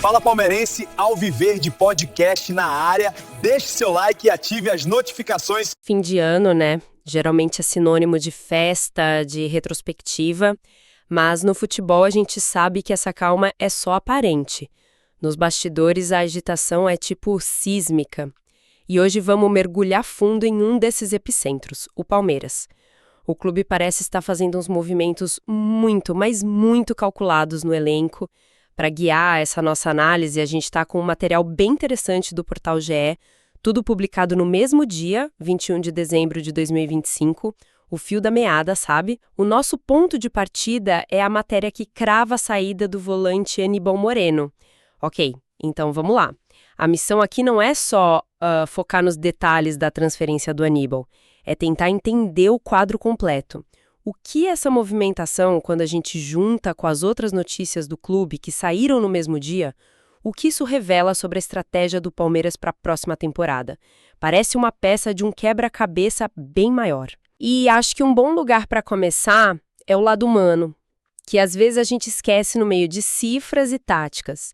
Fala palmeirense, Alviverde Podcast na área. Deixe seu like e ative as notificações. Fim de ano, né? Geralmente é sinônimo de festa, de retrospectiva, mas no futebol a gente sabe que essa calma é só aparente. Nos bastidores a agitação é tipo sísmica. E hoje vamos mergulhar fundo em um desses epicentros, o Palmeiras. O clube parece estar fazendo uns movimentos muito, mas muito calculados no elenco. Para guiar essa nossa análise, a gente está com um material bem interessante do portal GE, tudo publicado no mesmo dia, 21 de dezembro de 2025, o fio da meada, sabe? O nosso ponto de partida é a matéria que crava a saída do volante Aníbal Moreno. Ok, então vamos lá. A missão aqui não é só focar nos detalhes da transferência do Aníbal, é tentar entender o quadro completo. O que essa movimentação, quando a gente junta com as outras notícias do clube que saíram no mesmo dia, o que isso revela sobre a estratégia do Palmeiras para a próxima temporada? Parece uma peça de um quebra-cabeça bem maior. E acho que um bom lugar para começar é o lado humano, que às vezes a gente esquece no meio de cifras e táticas.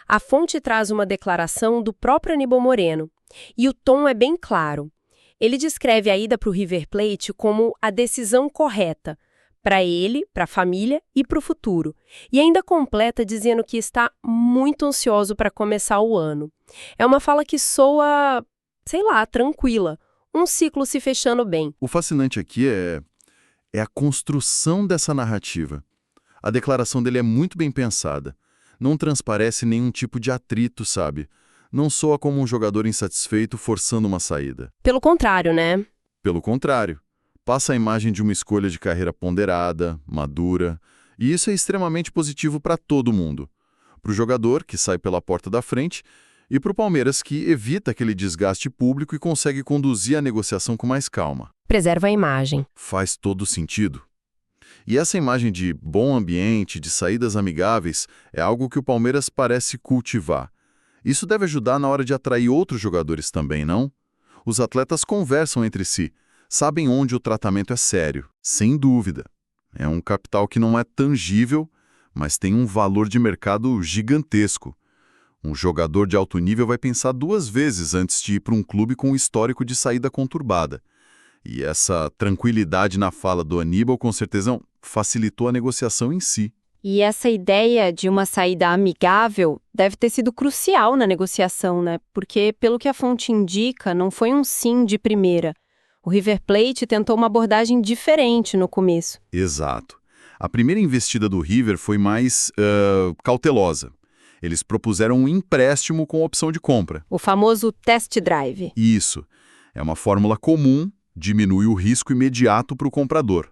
A fonte traz uma declaração do próprio Aníbal Moreno, e o tom é bem claro. Ele descreve a ida para o River Plate como a decisão correta para ele, para a família e para o futuro. E ainda completa dizendo que está muito ansioso para começar o ano. É uma fala que soa, sei lá, tranquila. Um ciclo se fechando bem. O fascinante aqui é a construção dessa narrativa. A declaração dele é muito bem pensada. Não transparece nenhum tipo de atrito, sabe? Não soa como um jogador insatisfeito forçando uma saída. Pelo contrário, né? Pelo contrário. Passa a imagem de uma escolha de carreira ponderada, madura, e isso é extremamente positivo para todo mundo. Para o jogador, que sai pela porta da frente, e para o Palmeiras, que evita aquele desgaste público e consegue conduzir a negociação com mais calma. Preserva a imagem. Faz todo sentido. E essa imagem de bom ambiente, de saídas amigáveis, é algo que o Palmeiras parece cultivar. Isso deve ajudar na hora de atrair outros jogadores também, não? Os atletas conversam entre si, sabem onde o tratamento é sério, sem dúvida. É um capital que não é tangível, mas tem um valor de mercado gigantesco. Um jogador de alto nível vai pensar duas vezes antes de ir para um clube com um histórico de saída conturbada. E essa tranquilidade na fala do Aníbal, com certeza, facilitou a negociação em si. E essa ideia de uma saída amigável deve ter sido crucial na negociação, né? Porque, pelo que a fonte indica, não foi um sim de primeira. O River Plate tentou uma abordagem diferente no começo. Exato. A primeira investida do River foi mais cautelosa. Eles propuseram um empréstimo com opção de compra. O famoso test drive. Isso. É uma fórmula comum, diminui o risco imediato para o comprador.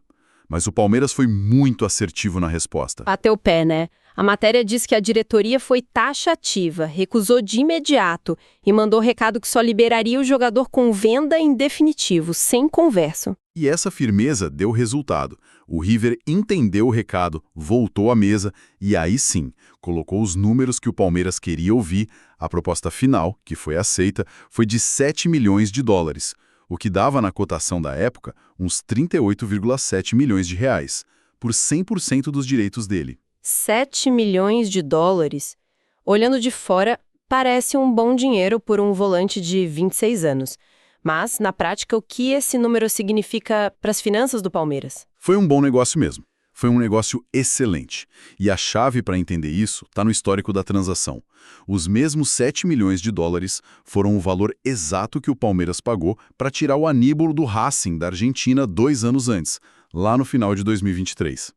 Mas o Palmeiras foi muito assertivo na resposta. Bateu o pé, né? A matéria diz que a diretoria foi taxativa, recusou de imediato e mandou recado que só liberaria o jogador com venda em definitivo, sem conversa. E essa firmeza deu resultado. O River entendeu o recado, voltou à mesa e aí sim, colocou os números que o Palmeiras queria ouvir. A proposta final, que foi aceita, foi de 7 milhões de dólares. O que dava na cotação da época uns 38,7 milhões de reais, por 100% dos direitos dele. 7 milhões de dólares? Olhando de fora, parece um bom dinheiro por um volante de 26 anos. Mas, na prática, o que esse número significa para as finanças do Palmeiras? Foi um bom negócio mesmo. Foi um negócio excelente. E a chave para entender isso está no histórico da transação. Os mesmos 7 milhões de dólares foram o valor exato que o Palmeiras pagou para tirar o Aníbal do Racing, da Argentina, 2 anos antes, lá no final de 2023.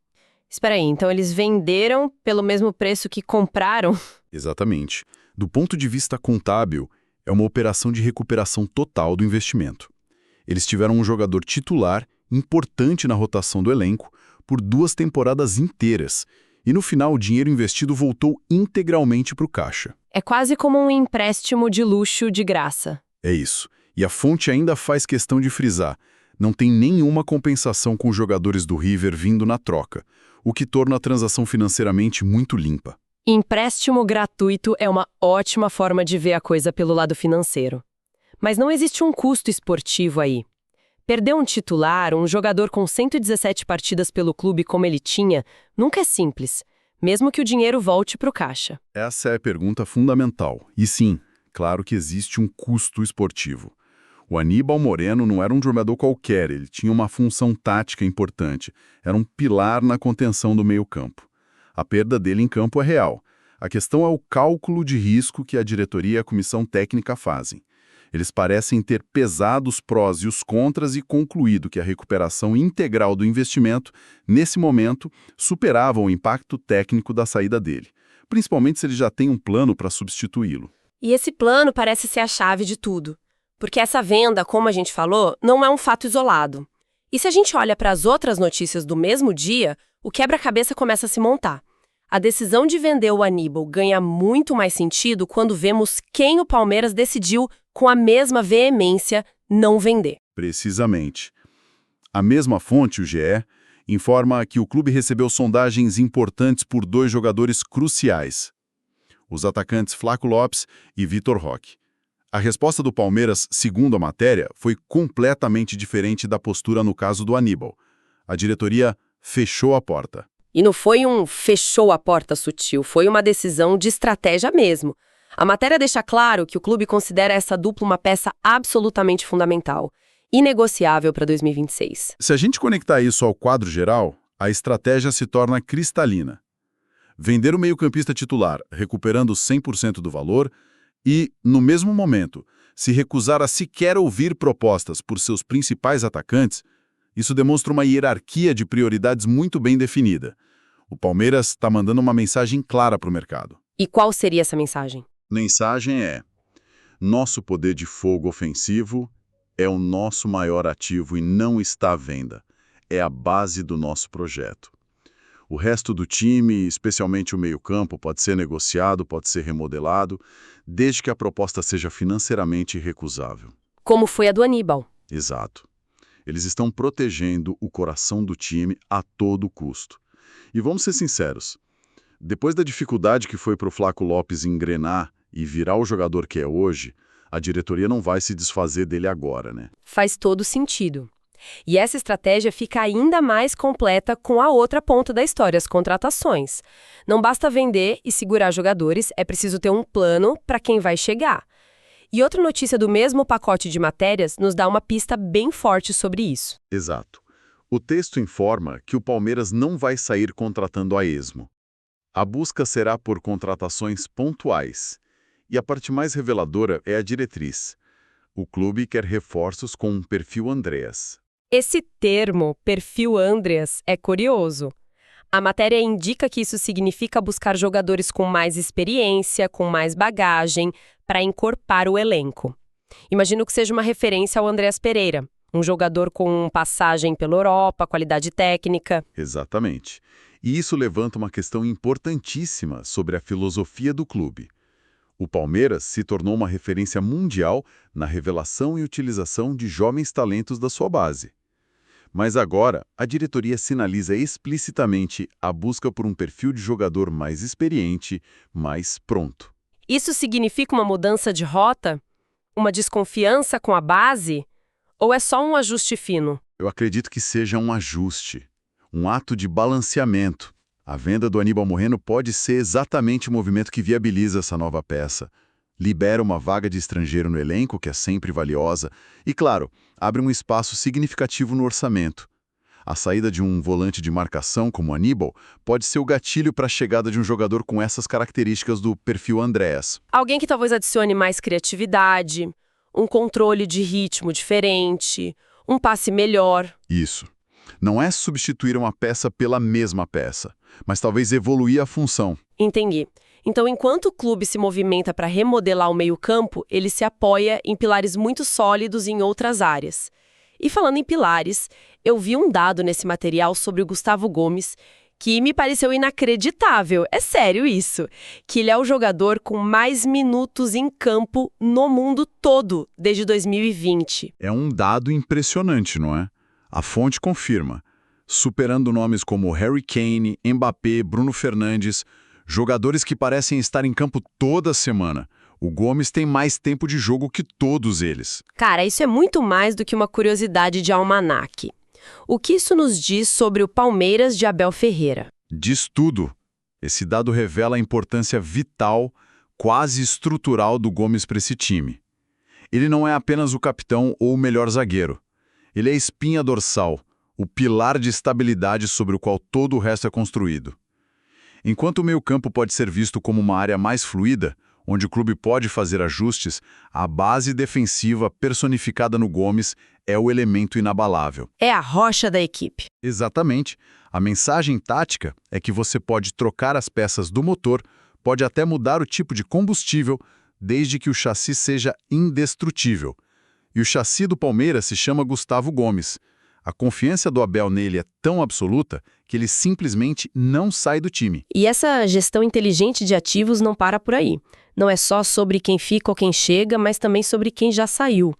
Espera aí, então eles venderam pelo mesmo preço que compraram? Exatamente. Do ponto de vista contábil, é uma operação de recuperação total do investimento. Eles tiveram um jogador titular, importante na rotação do elenco, por 2 temporadas inteiras, e no final o dinheiro investido voltou integralmente para o caixa. É quase como um empréstimo de luxo de graça. É isso. E a fonte ainda faz questão de frisar, não tem nenhuma compensação com os jogadores do River vindo na troca, o que torna a transação financeiramente muito limpa. Empréstimo gratuito é uma ótima forma de ver a coisa pelo lado financeiro. Mas não existe um custo esportivo aí. Perder um titular, um jogador com 117 partidas pelo clube como ele tinha, nunca é simples. mesmo que o dinheiro volte para o caixa. Essa é a pergunta fundamental. E sim, claro que existe um custo esportivo. O Aníbal Moreno não era um jogador qualquer, ele tinha uma função tática importante. Era um pilar na contenção do meio-campo. A perda dele em campo é real. A questão é o cálculo de risco que a diretoria e a comissão técnica fazem. Eles parecem ter pesado os prós e os contras e concluído que a recuperação integral do investimento, nesse momento, superava o impacto técnico da saída dele, principalmente se ele já tem um plano para substituí-lo. E esse plano parece ser a chave de tudo. Porque essa venda, como a gente falou, não é um fato isolado. E se a gente olha para as outras notícias do mesmo dia, o quebra-cabeça começa a se montar. A decisão de vender o Aníbal ganha muito mais sentido quando vemos quem o Palmeiras decidiu, com a mesma veemência, não vender. Precisamente. A mesma fonte, o GE, informa que o clube recebeu sondagens importantes por 2 jogadores cruciais, os atacantes Flaco Lopes e Vitor Roque. A resposta do Palmeiras, segundo a matéria, foi completamente diferente da postura no caso do Aníbal. A diretoria fechou a porta. E não foi um fechou a porta sutil, foi uma decisão de estratégia mesmo. A matéria deixa claro que o clube considera essa dupla uma peça absolutamente fundamental, inegociável para 2026. Se a gente conectar isso ao quadro geral, a estratégia se torna cristalina. Vender o meio-campista titular, recuperando 100% do valor, e, no mesmo momento, se recusar a sequer ouvir propostas por seus principais atacantes, isso demonstra uma hierarquia de prioridades muito bem definida. O Palmeiras está mandando uma mensagem clara para o mercado. E qual seria essa mensagem? A mensagem é: nosso poder de fogo ofensivo é o nosso maior ativo e não está à venda. É a base do nosso projeto. O resto do time, especialmente o meio-campo, pode ser negociado, pode ser remodelado, desde que a proposta seja financeiramente recusável. Como foi a do Aníbal. Exato. Eles estão protegendo o coração do time a todo custo. E vamos ser sinceros, depois da dificuldade que foi para o Flaco Lopes engrenar e virar o jogador que é hoje, a diretoria não vai se desfazer dele agora, né? Faz todo sentido. E essa estratégia fica ainda mais completa com a outra ponta da história, as contratações. Não basta vender e segurar jogadores, é preciso ter um plano para quem vai chegar. E outra notícia do mesmo pacote de matérias nos dá uma pista bem forte sobre isso. Exato. O texto informa que o Palmeiras não vai sair contratando a esmo. A busca será por contratações pontuais. E a parte mais reveladora é a diretriz. O clube quer reforços com um perfil Andreas. Esse termo, perfil Andreas, é curioso. A matéria indica que isso significa buscar jogadores com mais experiência, com mais bagagem, para encorpar o elenco. Imagino que seja uma referência ao Andreas Pereira, um jogador com passagem pela Europa, qualidade técnica. Exatamente. E isso levanta uma questão importantíssima sobre a filosofia do clube. O Palmeiras se tornou uma referência mundial na revelação e utilização de jovens talentos da sua base. Mas agora, a diretoria sinaliza explicitamente a busca por um perfil de jogador mais experiente, mais pronto. Isso significa uma mudança de rota? Uma desconfiança com a base? Ou é só um ajuste fino? Eu acredito que seja um ajuste, um ato de balanceamento. A venda do Aníbal Moreno pode ser exatamente o movimento que viabiliza essa nova peça. Libera uma vaga de estrangeiro no elenco, que é sempre valiosa, e, claro, abre um espaço significativo no orçamento. A saída de um volante de marcação como Aníbal pode ser o gatilho para a chegada de um jogador com essas características do perfil Andreas. Alguém que talvez adicione mais criatividade, um controle de ritmo diferente, um passe melhor. Isso. Não é substituir uma peça pela mesma peça, mas talvez evoluir a função. Entendi. Então, enquanto o clube se movimenta para remodelar o meio-campo, ele se apoia em pilares muito sólidos em outras áreas. E falando em pilares, eu vi um dado nesse material sobre o Gustavo Gomes que me pareceu inacreditável. É sério isso. Que ele é o jogador com mais minutos em campo no mundo todo desde 2020. É um dado impressionante, não é? A fonte confirma, superando nomes como Harry Kane, Mbappé, Bruno Fernandes, jogadores que parecem estar em campo toda semana. O Gomes tem mais tempo de jogo que todos eles. Cara, isso é muito mais do que uma curiosidade de almanaque. O que isso nos diz sobre o Palmeiras de Abel Ferreira? Diz tudo. Esse dado revela a importância vital, quase estrutural do Gomes para esse time. Ele não é apenas o capitão ou o melhor zagueiro. Ele é a espinha dorsal, o pilar de estabilidade sobre o qual todo o resto é construído. Enquanto o meio-campo pode ser visto como uma área mais fluida, onde o clube pode fazer ajustes, a base defensiva personificada no Gomes é o elemento inabalável. É a rocha da equipe. Exatamente. A mensagem tática é que você pode trocar as peças do motor, pode até mudar o tipo de combustível, desde que o chassi seja indestrutível. E o chassi do Palmeiras se chama Gustavo Gomes. A confiança do Abel nele é tão absoluta que ele simplesmente não sai do time. E essa gestão inteligente de ativos não para por aí. Não é só sobre quem fica ou quem chega, mas também sobre quem já saiu.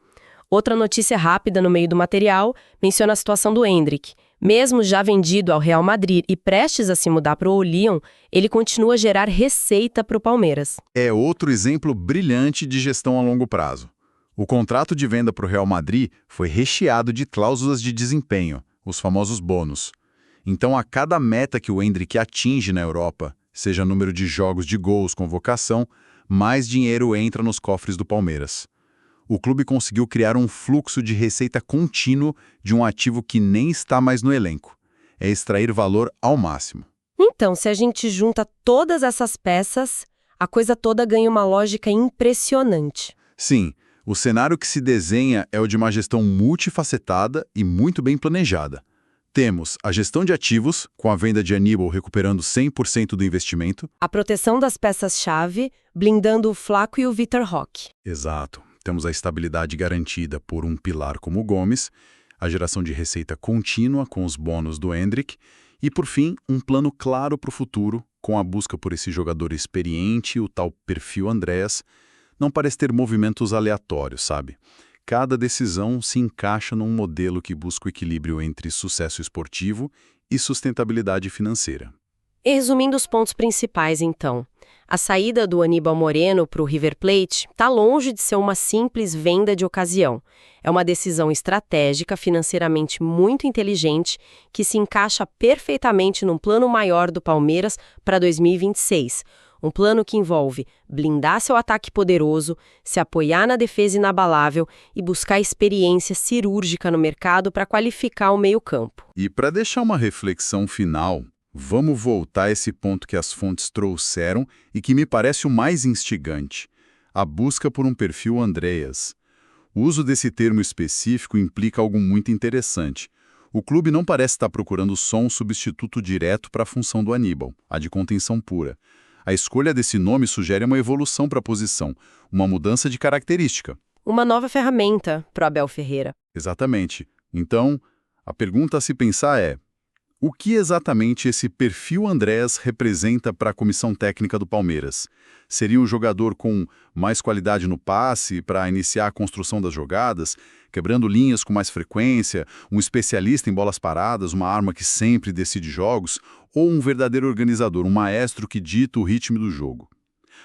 Outra notícia rápida no meio do material menciona a situação do Endrick. Mesmo já vendido ao Real Madrid e prestes a se mudar para o Lyon, ele continua a gerar receita para o Palmeiras. É outro exemplo brilhante de gestão a longo prazo. O contrato de venda para o Real Madrid foi recheado de cláusulas de desempenho, os famosos bônus. Então, a cada meta que o Endrick atinge na Europa, seja número de jogos de gols, convocação, mais dinheiro entra nos cofres do Palmeiras. O clube conseguiu criar um fluxo de receita contínuo de um ativo que nem está mais no elenco. É extrair valor ao máximo. Então, se a gente junta todas essas peças, a coisa toda ganha uma lógica impressionante. Sim, o cenário que se desenha é o de uma gestão multifacetada e muito bem planejada. Temos a gestão de ativos, com a venda de Aníbal recuperando 100% do investimento. A proteção das peças-chave, blindando o Flaco e o Vitor Roque. Exato. Temos a estabilidade garantida por um pilar como o Gomes, a geração de receita contínua com os bônus do Endrick e, por fim, um plano claro para o futuro, com a busca por esse jogador experiente, o tal perfil Andréas. Não parece ter movimentos aleatórios, sabe? Cada decisão se encaixa num modelo que busca o equilíbrio entre sucesso esportivo e sustentabilidade financeira. E resumindo os pontos principais, então. A saída do Aníbal Moreno para o River Plate está longe de ser uma simples venda de ocasião. É uma decisão estratégica, financeiramente muito inteligente, que se encaixa perfeitamente num plano maior do Palmeiras para 2026. Um plano que envolve blindar seu ataque poderoso, se apoiar na defesa inabalável e buscar experiência cirúrgica no mercado para qualificar o meio-campo. E para deixar uma reflexão final, vamos voltar a esse ponto que as fontes trouxeram e que me parece o mais instigante: a busca por um perfil Andréas. O uso desse termo específico implica algo muito interessante. O clube não parece estar procurando só um substituto direto para a função do Aníbal, a de contenção pura. A escolha desse nome sugere uma evolução para a posição, uma mudança de característica. Uma nova ferramenta para o Abel Ferreira. Exatamente. Então, a pergunta a se pensar é: o que exatamente esse perfil Andréas representa para a comissão técnica do Palmeiras? Seria um jogador com mais qualidade no passe para iniciar a construção das jogadas, quebrando linhas com mais frequência, um especialista em bolas paradas, uma arma que sempre decide jogos, ou um verdadeiro organizador, um maestro que dita o ritmo do jogo?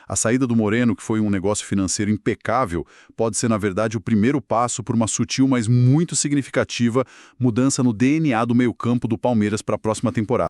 A saída do Moreno, que foi um negócio financeiro impecável, pode ser, na verdade, o primeiro passo por uma sutil, mas muito significativa mudança no DNA do meio-campo do Palmeiras para a próxima temporada.